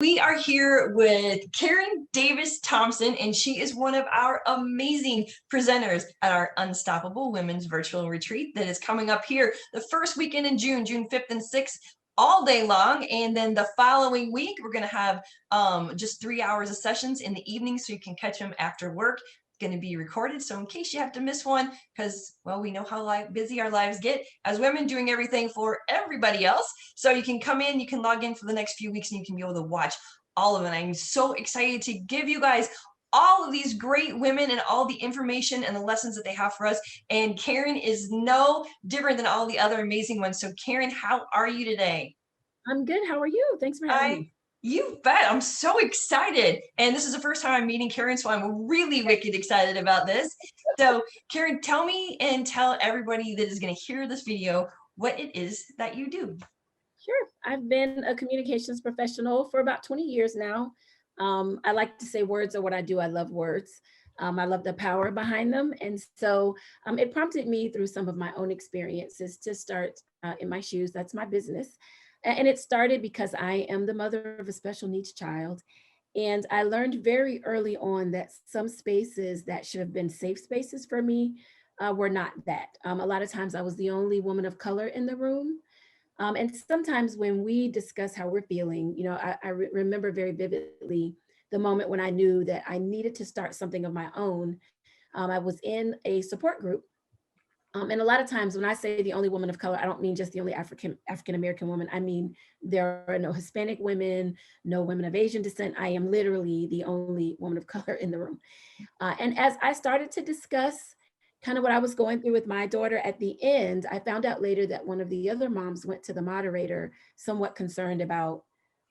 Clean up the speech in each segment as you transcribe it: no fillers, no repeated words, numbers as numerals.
We are here with Karin Davis Thompson, and she is one of our amazing presenters at our Unstoppable Women's Virtual Retreat that is coming up here the first weekend in June, June 5th and 6th, all day long. And then the following week, we're going to have just 3 hours of sessions in the evening so you can catch them after work. Going to be recorded, so in case you have to miss one, because well, we know how busy our lives get as women, doing everything for everybody else. So you can come in, you can log in for the next few weeks, and you can be able to watch all of it. I'm so excited to give you guys all of these great women and all the information and the lessons that they have for us. And Karin is no different than all the other amazing ones. So Karin, how are you today? I'm good. How are you? Thanks for having me. You bet. I'm so excited. And this is the first time I'm meeting Karin, so I'm really wicked excited about this. So Karin, tell me and tell everybody that is going to hear this video what it is that you do. Sure. I've been a communications professional for about 20 years now. I like to say words are what I do. I love words. I love the power behind them. And so it prompted me through some of my own experiences to start In My Shoes. That's my business. And it started because I am the mother of a special needs child. And I learned very early on that some spaces that should have been safe spaces for me were not that. A lot of times I was the only woman of color in the room. And sometimes when we discuss how we're feeling, I remember very vividly the moment when I knew that I needed to start something of my own. I was in a support group. And a lot of times when I say the only woman of color, I don't mean just the only African-American woman. I mean, there are no Hispanic women, no women of Asian descent. I am literally the only woman of color in the room. And as I started to discuss kind of what I was going through with my daughter at the end, I found out later that one of the other moms went to the moderator somewhat concerned about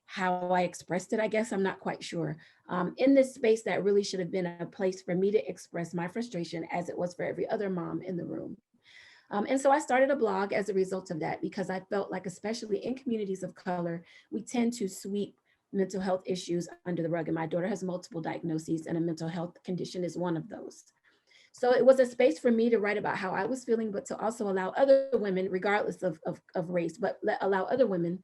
how I expressed it, I guess. I'm not quite sure. In this space that really should have been a place for me to express my frustration as it was for every other mom in the room. And so I started a blog as a result of that, because I felt like, especially in communities of color, we tend to sweep mental health issues under the rug. And my daughter has multiple diagnoses, and a mental health condition is one of those. So it was a space for me to write about how I was feeling, but to also allow other women, regardless of race, but allow other women,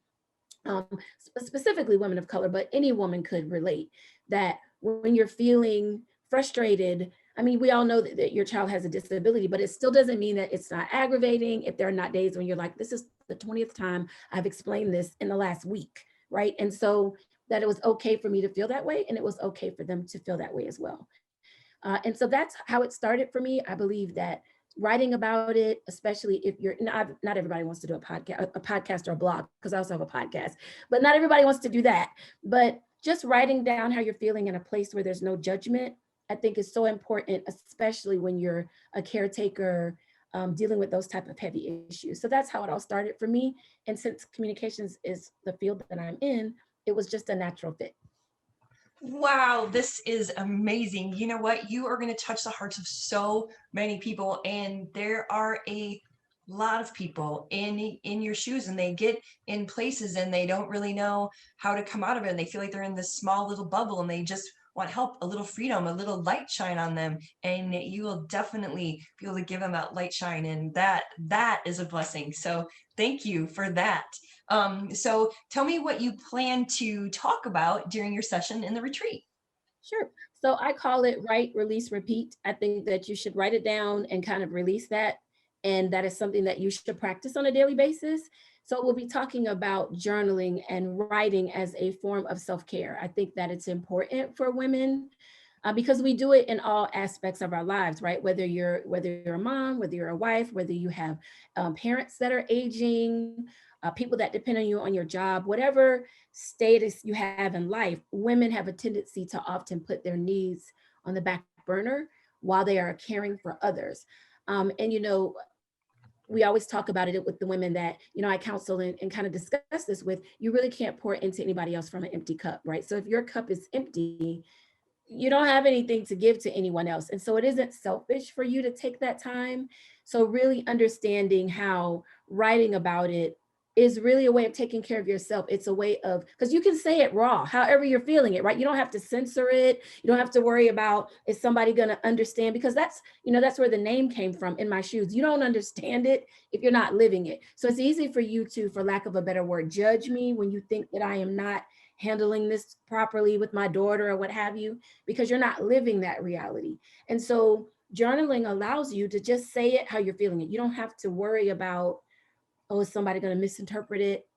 specifically women of color, but any woman could relate, that when you're feeling frustrated, I mean, we all know that your child has a disability, but it still doesn't mean that it's not aggravating if there are not days when you're like, this is the 20th time I've explained this in the last week, right? And so that it was okay for me to feel that way, and it was okay for them to feel that way as well. And so that's how it started for me. I believe that writing about it, especially if you're not everybody wants to do a podcast or a blog, because I also have a podcast, but not everybody wants to do that. But just writing down how you're feeling in a place where there's no judgment, I think is so important, especially when you're a caretaker dealing with those type of heavy issues. So that's how it all started for me. And since communications is the field that I'm in, it was just a natural fit. Wow, this is amazing. You know what? You are going to touch the hearts of so many people, and there are a lot of people in your shoes, and they get in places and they don't really know how to come out of it, and they feel like they're in this small little bubble, and they just want help, a little freedom, a little light shine on them, and you will definitely be able to give them that light shine, and that is a blessing. So thank you for that. So tell me what you plan to talk about during your session in the retreat. Sure. So I call it write, release, repeat. I think that you should write it down and kind of release that. And that is something that you should practice on a daily basis. So we'll be talking about journaling and writing as a form of self-care. I think that it's important for women because we do it in all aspects of our lives, right? Whether you're a mom, whether you're a wife, whether you have parents that are aging, people that depend on you on your job, whatever status you have in life, women have a tendency to often put their needs on the back burner while they are caring for others. And we always talk about it with the women that, I counsel and kind of discuss this with. You really can't pour into anybody else from an empty cup, right? So if your cup is empty, you don't have anything to give to anyone else. And so it isn't selfish for you to take that time. So really understanding how writing about it is really a way of taking care of yourself. It's a way of, because you can say it raw, however you're feeling it, right? You don't have to censor it. You don't have to worry about, is somebody going to understand? Because that's where the name came from, In My Shoes. You don't understand it if you're not living it. So it's easy for you to, for lack of a better word, judge me when you think that I am not handling this properly with my daughter or what have you, because you're not living that reality. And so journaling allows you to just say it how you're feeling it. You don't have to worry about, oh, is somebody going to misinterpret it?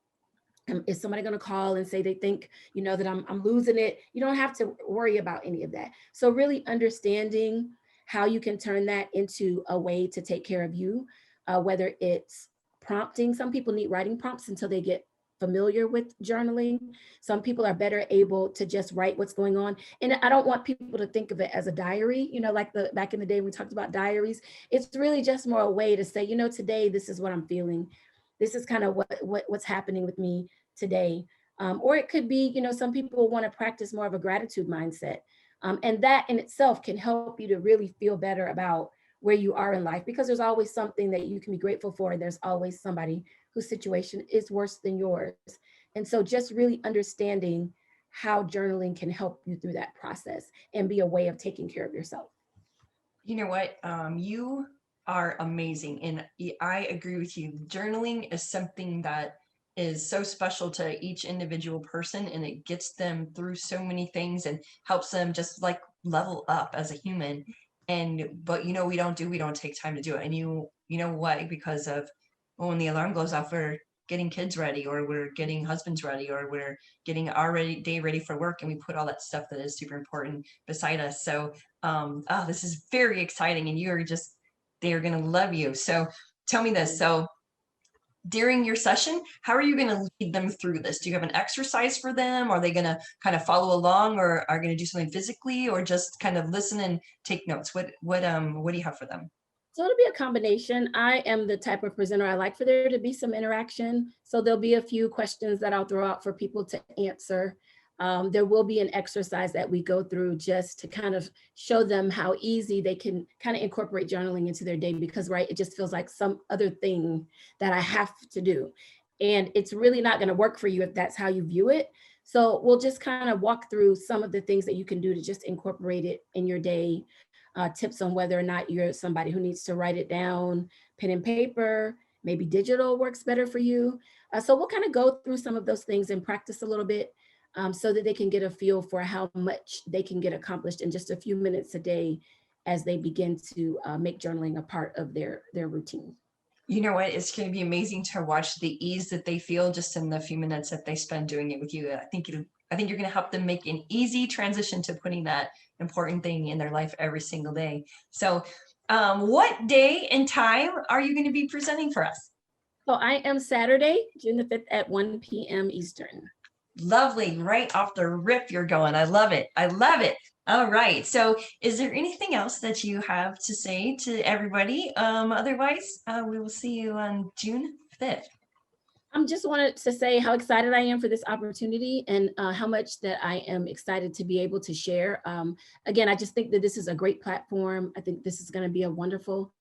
Is somebody going to call and say they think, that I'm losing it? You don't have to worry about any of that. So really understanding how you can turn that into a way to take care of you, whether it's prompting. Some people need writing prompts until they get familiar with journaling. Some people are better able to just write what's going on. And I don't want people to think of it as a diary, like back in the day we talked about diaries. It's really just more a way to say, today, this is what I'm feeling. This is kind of what's happening with me today. Or it could be, some people want to practice more of a gratitude mindset. And that in itself can help you to really feel better about where you are in life, because there's always something that you can be grateful for. And there's always somebody whose situation is worse than yours. And so just really understanding how journaling can help you through that process and be a way of taking care of yourself. You know what? You are amazing. And I agree with you. Journaling is something that is so special to each individual person, and it gets them through so many things and helps them just like level up as a human. But we don't take time to do it. And you know why? Because of when the alarm goes off, we're getting kids ready, or we're getting husbands ready, or we're getting our day ready for work, and we put all that stuff that is super important beside us. So this is very exciting, and they're going to love you. So tell me this. So during your session, how are you going to lead them through this? Do you have an exercise for them? Are they going to kind of follow along, or are going to do something physically, or just kind of listen and take notes? What do you have for them? So it'll be a combination. I am the type of presenter, I like for there to be some interaction. So there'll be a few questions that I'll throw out for people to answer. There will be an exercise that we go through just to kind of show them how easy they can kind of incorporate journaling into their day, because, right, it just feels like some other thing that I have to do. And it's really not going to work for you if that's how you view it. So we'll just kind of walk through some of the things that you can do to just incorporate it in your day. Tips on whether or not you're somebody who needs to write it down, pen and paper, maybe digital works better for you. So we'll kind of go through some of those things and practice a little bit, so that they can get a feel for how much they can get accomplished in just a few minutes a day as they begin to make journaling a part of their routine. You know what? It's going to be amazing to watch the ease that they feel just in the few minutes that they spend doing it with you. I think you're going to help them make an easy transition to putting that important thing in their life every single day. So what day and time are you going to be presenting for us? So I am Saturday, June the 5th at 1 p.m. Eastern. Lovely. Right off the rip, you're going. I love it. I love it. All right. So is there anything else that you have to say to everybody? Otherwise, we will see you on June 5th. I just wanted to say how excited I am for this opportunity, and how much that I am excited to be able to share. Again, I just think that this is a great platform. I think this is going to be a wonderful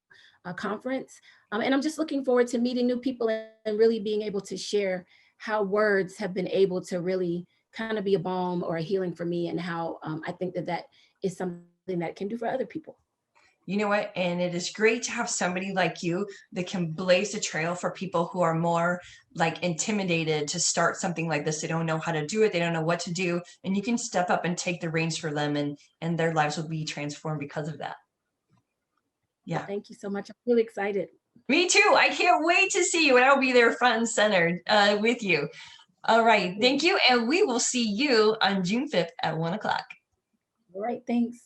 conference. And I'm just looking forward to meeting new people and really being able to share how words have been able to really kind of be a balm or a healing for me, and how I think that that is something that it can do for other people. You know what? And it is great to have somebody like you that can blaze a trail for people who are more like intimidated to start something like this. They don't know how to do it. They don't know what to do. And you can step up and take the reins for them, and their lives will be transformed because of that. Yeah. Thank you so much. I'm really excited. Me too. I can't wait to see you, and I'll be there front and center with you. All right. Thank you. And we will see you on June 5th at 1 o'clock. All right. Thanks.